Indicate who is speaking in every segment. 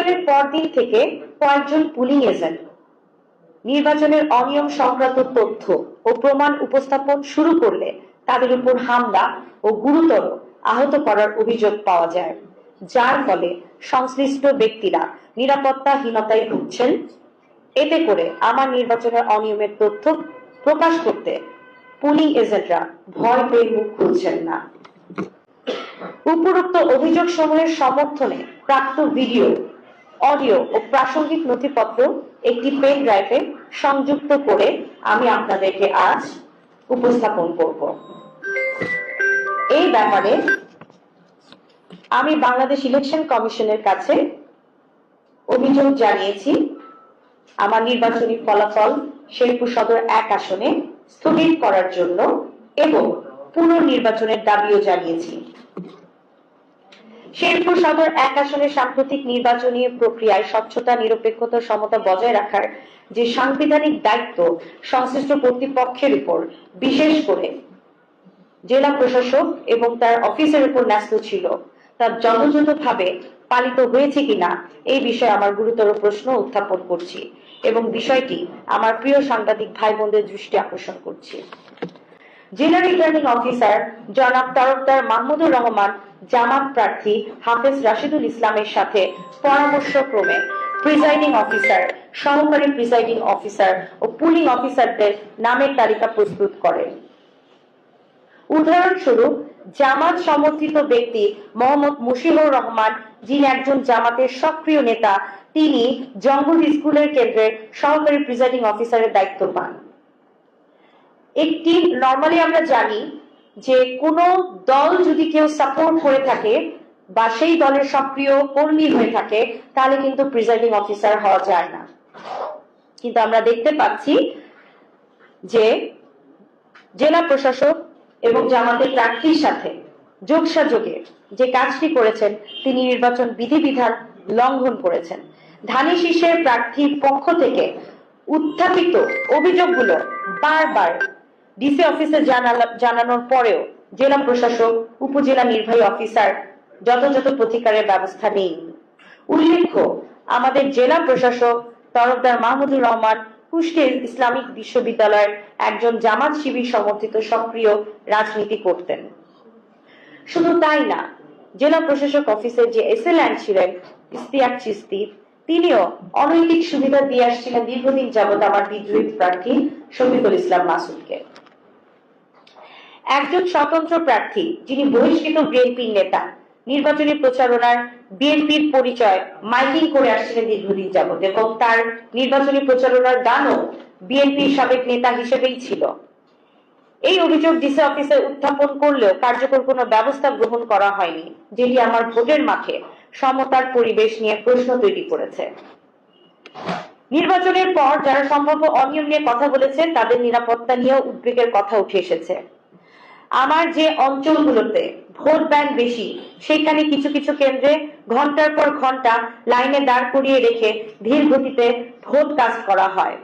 Speaker 1: নির্বাচনের পরদিন থেকে কয়েকজন পুলিং এজেন্ট নির্বাচনের অনিয়ম সংক্রান্ত তথ্য ও প্রমাণ উপস্থাপন শুরু করলে তাদের উপর হামলা ও গুরুতর আহত করার অভিযোগ পাওয়া যায়, যার ফলে সংশ্লিষ্ট ব্যক্তিরা নিরাপত্তাহীনতায় ভুগছেন। এতে করে আমার নির্বাচনের অনিয়মের তথ্য প্রকাশ করতে পুলিং এজেন্টরা ভয় পেয়ে মুখ খুলছেন না। উপরোক্ত অভিযোগ সমূহের সমর্থনে প্রাপ্ত ভিডিও, অডিও ও প্রাসঙ্গিক নথিপত্র একটি পেন ড্রাইভে সংযুক্ত করে আমি আপনাদেরকে আজ উপস্থাপন করব। এই ব্যাপারে আমি বাংলাদেশ ইলেকশন কমিশনের কাছে অভিযোগ জানিয়েছি। আমার নির্বাচনী ফলাফল শেরপুর সদর 1 আসনে স্থগিত করার জন্য এবং পুনর্নির্বাচনের দাবিও জানিয়েছি। শেরপুর সদর 1 আসনের সাম্প্রতিক নির্বাচনী প্রক্রিয়ায় স্বচ্ছতা, নিরপেক্ষতা, সমতা বজায় রাখার যে সাংবিধানিক দায়িত্ব সংশ্লিষ্ট কর্তৃপক্ষের উপর, বিশেষ করে জেলা প্রশাসক এবং তার অফিসের উপর ন্যস্ত ছিল, তা যথাযথভাবে পালিত হয়েছে কিনা এই বিষয়ে আমার গুরুতর প্রশ্ন উত্থাপন করছি এবং বিষয়টি আমার প্রিয় সাংবাদিক ভাই বোনদের দৃষ্টি আকর্ষণ করছি। জেলা রিটার্নিং অফিসার জনাব তরফদার মাহমুদুর রহমান জামাত প্রার্থী হাফেজ রাশিদুল ইসলামের সাথে পরামর্শক্রমে প্রিজাইডিং অফিসার, সহকারী প্রিজাইডিং অফিসার ও পুলিং অফিসারদের নামের তালিকা প্রস্তুত করেন। উদাহরণস্বরূপ, জামাত সমর্থিত ব্যক্তি মোহাম্মদ মুশিউর রহমান, যিনি একজন জামাতের সক্রিয় নেতা, তিনি জঙ্গল স্কুলের কেন্দ্রের সহকারী প্রিজাইডিং অফিসারের দায়িত্ব পান। একটি নরমালি আমরা জানি যে কোন দল যদি কেউ সাপোর্ট করে থাকে বা সেই দলের সক্রিয় কর্মী হয়ে থাকে, তাহলে কিন্তু প্রিজাইডিং অফিসার হওয়া যায় না। কিন্তু আমরা দেখতে পাচ্ছি যে জেলা প্রশাসক এবং জামাতের প্রার্থীর সাথে যোগসাযোগে যে কাজটি করেছেন, তিনি নির্বাচন বিধিবিধান লঙ্ঘন করেছেন। ধানি শীষের প্রার্থীর পক্ষ থেকে উত্থাপিত অভিযোগগুলো বারবার ডিসি অফিসে জানানোর পরেও জেলা প্রশাসক, উপজেলা নির্বাহী অফিসার যথাযথ প্রতিকারের ব্যবস্থা নেয়নি। উল্লেখ্য, আমাদের জেলা প্রশাসক তরফদার মাহমুদুর রহমান কুষ্টিয়া ইসলামিক বিশ্ববিদ্যালয়ের একজন জামাত শিবির সমর্থিত সক্রিয় রাজনীতি করতেন। শুধু তাই না, জেলা প্রশাসক অফিসের যে এসএলএন ছিলেন ইস্তিয়াক চিস্তি, তিনিও অনৈতিক সুবিধা দিয়ে আসছিলেন দীর্ঘদিন যাবৎ আমার বিদ্রোহী প্রার্থী শফিকুল ইসলাম মাসুদকে। একজন স্বতন্ত্র প্রার্থী যিনি বহিষ্কৃত বিএনপির নেতা, নির্বাচনী প্রচারণার বিএনপির পরিচয় মাইকিং করে আসছিলেন দীর্ঘদিন যাবৎ এবং তার নির্বাচনী প্রচারণার গানও বিএনপির সাবেক নেতা হিসেবেই ছিল। এই অভিযোগ ডিসি অফিসে উত্থাপন করলেও কার্যকর কোনো ব্যবস্থা গ্রহণ করা হয়নি, যেটি আমার ভোটের মাঠে সমতার পরিবেশ নিয়ে প্রশ্ন তৈরি করেছে। নির্বাচনের পর যারা সম্ভাব্য অনিয়ম নিয়ে কথা বলেছেন, তাদের নিরাপত্তা নিয়েও উদ্বেগের কথা উঠে এসেছে। আমার যে অঞ্চলগুলোতে ভোট ব্যাংক বেশি, সেখানে কিছু কিছু কেন্দ্রে ঘন্টার পর ঘন্টা লাইনে দাঁড় করিয়ে রেখে ধীর গতিতে ভোট কাস্ট করা হয়।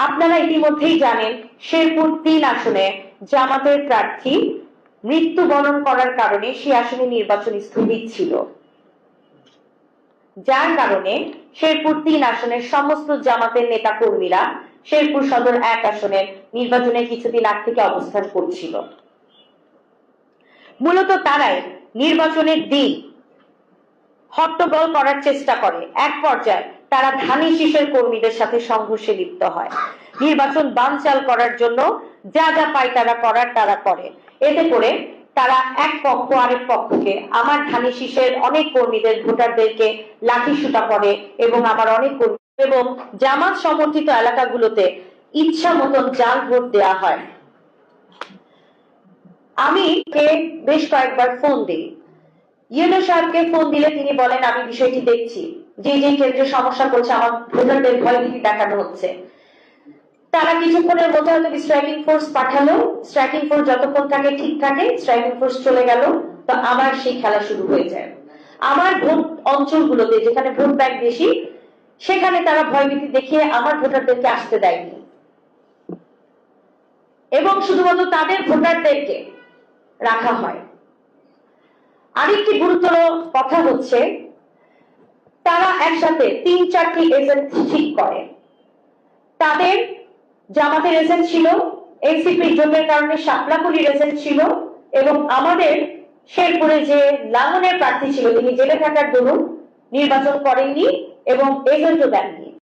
Speaker 1: আপনারা ইতিমধ্যেই জানেন, শেরপুর 3 আসনে জামাতের প্রার্থী মৃত্যুবরণ করার কারণে সে আসনে নির্বাচন স্থগিত ছিল, যার কারণে শেরপুর 3 আসনের সমস্ত জামাতের নেতা কর্মীরা শেরপুর সদর 1 আসনের নির্বাচনের কিছুদিন আগ থেকে অবস্থান করছিল। মূলত তারাই নির্বাচনের দিন হট্টগোল করার চেষ্টা করে। এক পর্যায়ে তারা ধানি শীষের কর্মীদের সাথে সংঘর্ষে লিপ্ত হয়। নির্বাচন বানচাল করার জন্য যা যা পায় তারা করার তারা করে। এতে করে তারা এক পক্ষ আরেক পক্ষকে, আমার ধানি শীষের অনেক কর্মীদের, ভোটারদেরকে লাঠিসোঁটা করে এবং আমার অনেক কর্মী এবং জামাত সমর্থিত এলাকাগুলোতে ইচ্ছা মতন জাল ভোট দেওয়া হয়। আমি বেশ কয়েকবার ফোন দিই। ইউনো সাহেবকে ফোন দিলে তিনি বলেন, আমি বিষয়টি দেখছি, যে যে কেন্দ্রে সমস্যা করছে আমার ভোটারদের ভয়ভীতি দেখানো হচ্ছে। তারা কিছুক্ষণের মধ্যে হয়তো স্ট্রাইকিং ফোর্স পাঠালো, স্ট্রাইকিং ফোর্স যতক্ষণ থাকে ঠিক থাকে, স্ট্রাইকিং ফোর্স চলে গেল, তো আবার সেই খেলা শুরু হয়ে যায়। আমার ভোট অঞ্চলগুলোতে যেখানে ভোট ব্যাংক বেশি, সেখানে তারা ভয়ভীতি দেখিয়ে আমার ভোটারদেরকে আসতে দেয়নি এবং শুধুমাত্র তাদের ভোটারদেরকে রাখা হয়। আরেকটি গুরুতর কথা হচ্ছে, তারা একসাথে 3-4টি এজেন্ট ঠিক করে। তাদের জামাতের এজেন্ট ছিল, এনসিপির জোটের কারণে শাপলাকুলির এজেন্ট ছিল, এবং আমাদের শেরপুরে যে লাঙনের প্রার্থী ছিল তিনি জেলে থাকার দরুন নির্বাচন করেননি এবং এজেন্টও দেননি।